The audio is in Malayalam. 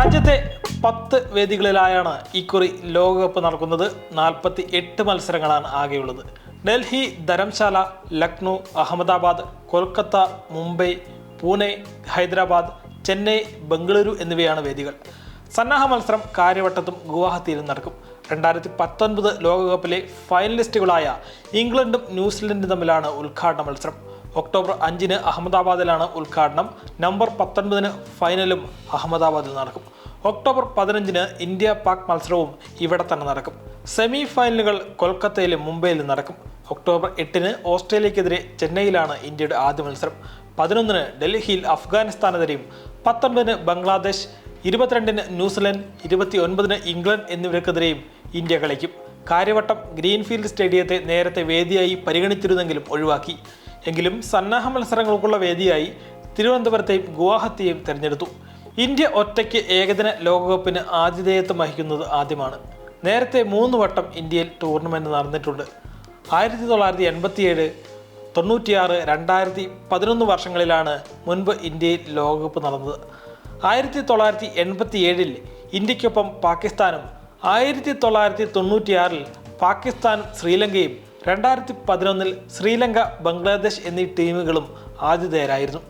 രാജ്യത്തെ 10 വേദികളിലായാണ് ഇക്കുറി ലോകകപ്പ് നടക്കുന്നത്. 48 മത്സരങ്ങളാണ് ആകെയുള്ളത്. ഡൽഹി, ധരംശാല, ലക്നൗ, അഹമ്മദാബാദ്, കൊൽക്കത്ത, മുംബൈ, പൂനെ, ഹൈദരാബാദ്, ചെന്നൈ, ബംഗളൂരു എന്നിവയാണ് വേദികൾ. സന്നാഹ മത്സരം കാര്യവട്ടത്തും ഗുവാഹത്തിയിലും നടക്കും. 2019 ലോകകപ്പിലെ ഫൈനലിസ്റ്റുകളായ ഇംഗ്ലണ്ടും ന്യൂസിലൻഡും തമ്മിലാണ് ഉദ്ഘാടന മത്സരം. ഒക്ടോബർ 5-ന് അഹമ്മദാബാദിലാണ് ഉദ്ഘാടനം. നവംബർ 19-ന് ഫൈനലും അഹമ്മദാബാദിൽ നടക്കും. ഒക്ടോബർ 15-ന് ഇന്ത്യ പാക് മത്സരവും ഇവിടെ തന്നെ നടക്കും. സെമി ഫൈനലുകൾ കൊൽക്കത്തയിലും മുംബൈയിലും നടക്കും. ഒക്ടോബർ 8-ന് ഓസ്ട്രേലിയക്കെതിരെ ചെന്നൈയിലാണ് ഇന്ത്യയുടെ ആദ്യ മത്സരം. 11-ന് ഡൽഹിയിൽ അഫ്ഗാനിസ്ഥാനെതിരെയും 19-ന് ബംഗ്ലാദേശ്, 22-ന് ന്യൂസിലൻഡ്, 29-ന് ഇംഗ്ലണ്ട് എന്നിവർക്കെതിരെയും ഇന്ത്യ കളിക്കും. കാര്യവട്ടം ഗ്രീൻഫീൽഡ് സ്റ്റേഡിയത്തെ നേരത്തെ വേദിയായി പരിഗണിച്ചിരുന്നെങ്കിലും ഒഴിവാക്കി. എങ്കിലും സന്നാഹ മത്സരങ്ങൾക്കുള്ള വേദിയായി തിരുവനന്തപുരത്തെയും ഗുവാഹത്തിയെയും തിരഞ്ഞെടുത്തു. ഇന്ത്യ ഒറ്റയ്ക്ക് ഏകദിന ലോകകപ്പിന് ആതിഥേയത്വം വഹിക്കുന്നത് ആദ്യമാണ്. നേരത്തെ 3 വട്ടം ഇന്ത്യയിൽ ടൂർണമെന്റ് നടന്നിട്ടുണ്ട്. 1987, 96, 2011 വർഷങ്ങളിലാണ് മുൻപ് ഇന്ത്യയിൽ ലോകകപ്പ് നടന്നത്. 1987-ൽ ഇന്ത്യക്കൊപ്പം പാകിസ്ഥാനും 1996-ൽ പാകിസ്ഥാനും ശ്രീലങ്കയും 2011-ൽ ശ്രീലങ്ക, ബംഗ്ലാദേശ് എന്നീ ടീമുകളും ആതിഥേയരായിരുന്നു.